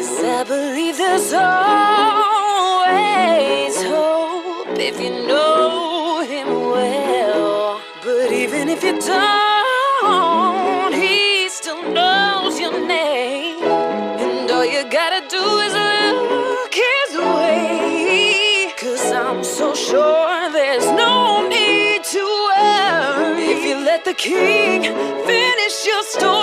I believe there's always hope if you know him well. But even if you don't, he still knows your name. And all you gotta do is look his way. 'Cause I'm so sure there's no need to worry if you let the king finish your story.